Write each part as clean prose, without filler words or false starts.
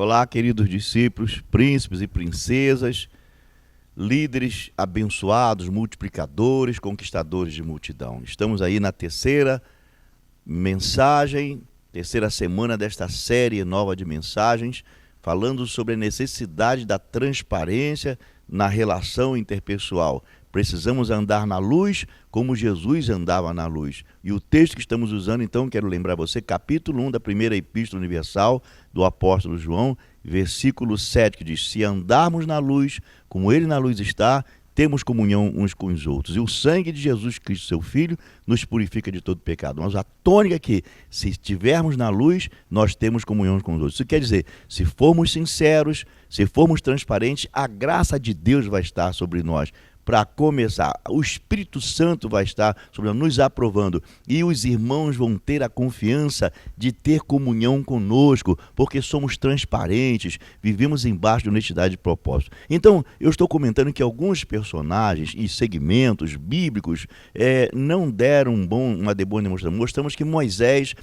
Olá, queridos discípulos, príncipes e princesas, líderes abençoados, multiplicadores, conquistadores de multidão. Estamos aí na terceira mensagem, terceira semana desta série nova de mensagens, falando sobre a necessidade da transparência na relação interpessoal. Precisamos andar na luz como Jesus andava na luz. E o texto que estamos usando, então, quero lembrar você, capítulo 1 da primeira epístola universal do apóstolo João, versículo 7, que diz: se andarmos na luz, como ele na luz está, temos comunhão uns com os outros. E o sangue de Jesus Cristo, seu Filho, nos purifica de todo pecado. Mas a tônica aqui, se estivermos na luz, nós temos comunhão com os outros. Isso quer dizer, se formos sinceros, se formos transparentes, a graça de Deus vai estar sobre nós. Para começar, o Espírito Santo vai estar sobre nós, nos aprovando, e os irmãos vão ter a confiança de ter comunhão conosco, porque somos transparentes, vivemos embaixo de honestidade de propósito. Então, eu estou comentando que alguns personagens e segmentos bíblicos não deram uma boa demonstração. Mostramos que Moisés,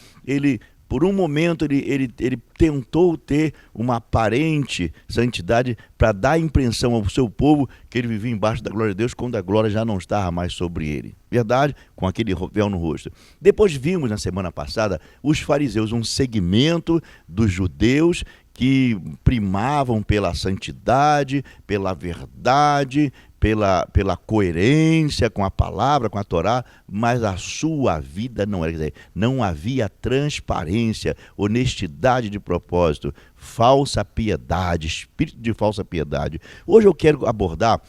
por um momento, ele tentou ter uma aparente santidade para dar a impressão ao seu povo que ele vivia embaixo da glória de Deus, quando a glória já não estava mais sobre ele. Verdade? Com aquele véu no rosto. Depois vimos, na semana passada, os fariseus, um segmento dos judeus que primavam pela santidade, pela verdade, pela coerência com a palavra, com a Torá, mas a sua vida não era. Quer dizer, não havia transparência, honestidade de propósito, falsa piedade, espírito de falsa piedade. Hoje eu quero abordar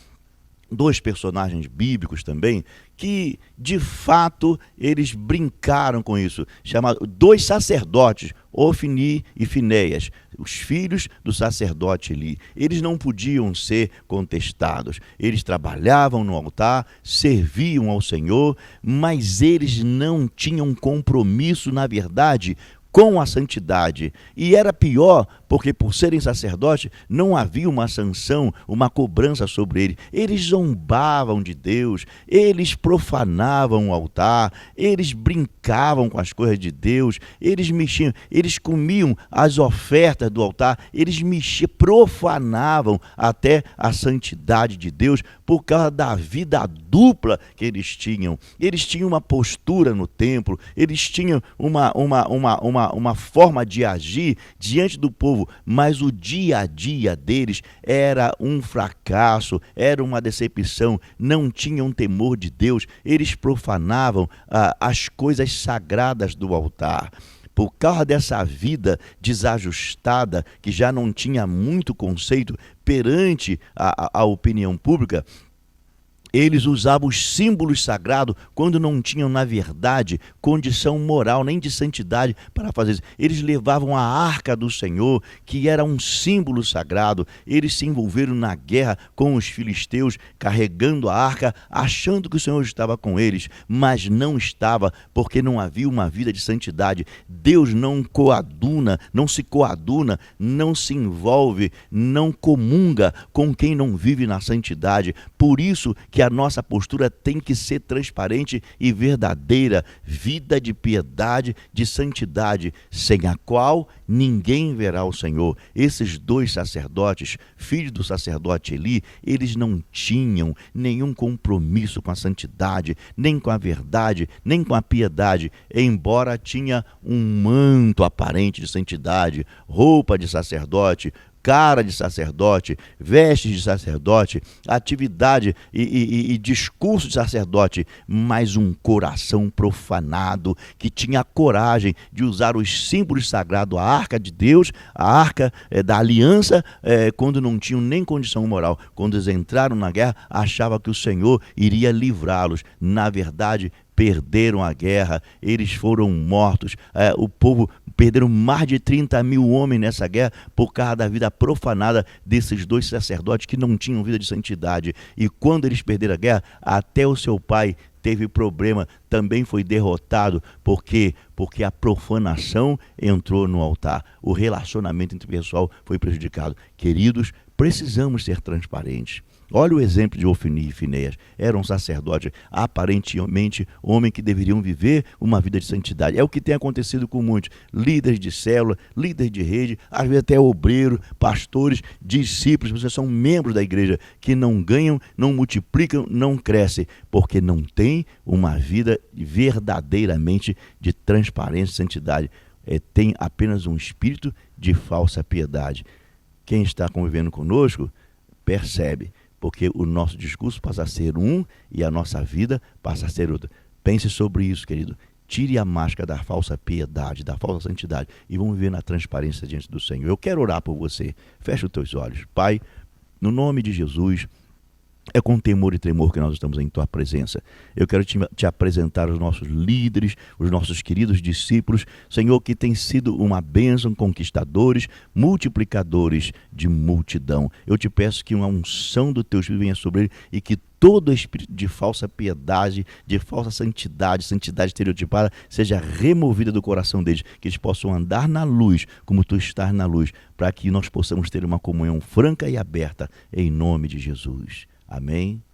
dois personagens bíblicos também, que de fato eles brincaram com isso, dois sacerdotes, Ofni e Finéias, os filhos do sacerdote Eli. Eles não podiam ser contestados, eles trabalhavam no altar, serviam ao Senhor, mas eles não tinham compromisso, na verdade, com a santidade. E era pior, porque por serem sacerdotes, não havia uma sanção, uma cobrança sobre eles. Eles zombavam de Deus, eles profanavam o altar, eles brincavam com as coisas de Deus, eles mexiam, eles comiam as ofertas do altar, eles mexiam, profanavam até a santidade de Deus por causa da vida dupla que eles tinham. Eles tinham uma postura no templo, eles tinham uma forma de agir diante do povo, mas o dia a dia deles era um fracasso, era uma decepção, não tinham temor de Deus, eles profanavam as coisas sagradas do altar. Por causa dessa vida desajustada, que já não tinha muito conceito perante a opinião pública, eles usavam os símbolos sagrados quando não tinham, na verdade, condição moral nem de santidade para fazer isso. Eles levavam a arca do Senhor, que era um símbolo sagrado. Eles se envolveram na guerra com os filisteus, carregando a arca, achando que o Senhor estava com eles, mas não estava, porque não havia uma vida de santidade. Deus não se coaduna, não se envolve, não comunga com quem não vive na santidade. Por isso que a nossa postura tem que ser transparente e verdadeira, vida de piedade, de santidade, sem a qual ninguém verá o Senhor. Esses dois sacerdotes, filhos do sacerdote Eli, eles não tinham nenhum compromisso com a santidade, nem com a verdade, nem com a piedade, embora tinha um manto aparente de santidade, roupa de sacerdote, cara de sacerdote, vestes de sacerdote, atividade e discurso de sacerdote, mas um coração profanado, que tinha a coragem de usar os símbolos sagrados, a arca de Deus, a arca da aliança, quando não tinham nem condição moral. Quando eles entraram na guerra, achavam que o Senhor iria livrá-los. Na verdade, perderam a guerra, eles foram mortos. O povo perderam mais de 30 mil homens nessa guerra por causa da vida profanada desses dois sacerdotes que não tinham vida de santidade. E quando eles perderam a guerra, até o seu pai teve problema, também foi derrotado, porque a profanação entrou no altar. O relacionamento interpessoal foi prejudicado. Queridos, Precisamos ser transparentes. Olha o exemplo de Ofni e Finéias. Eram sacerdotes, aparentemente homens que deveriam viver uma vida de santidade. É o que tem acontecido com muitos líderes de célula, líderes de rede, às vezes até obreiros, pastores, discípulos. Vocês são membros da igreja que não ganham, não multiplicam, não crescem, porque não tem uma vida verdadeiramente de transparência e santidade. Tem apenas um espírito de falsa piedade. Quem está convivendo conosco percebe, porque o nosso discurso passa a ser um e a nossa vida passa a ser outra. Pense sobre isso, querido. Tire a máscara da falsa piedade, da falsa santidade e vamos viver na transparência diante do Senhor. Eu quero orar por você. Feche os teus olhos. Pai, no nome de Jesus, é com temor e tremor que nós estamos em Tua presença. Eu quero te apresentar os nossos líderes, os nossos queridos discípulos, Senhor, que tem sido uma bênção, conquistadores, multiplicadores de multidão. Eu te peço que uma unção do Teu Espírito venha sobre ele e que todo espírito de falsa piedade, de falsa santidade, santidade estereotipada, seja removida do coração deles, que eles possam andar na luz, como Tu estás na luz, para que nós possamos ter uma comunhão franca e aberta, em nome de Jesus. Amém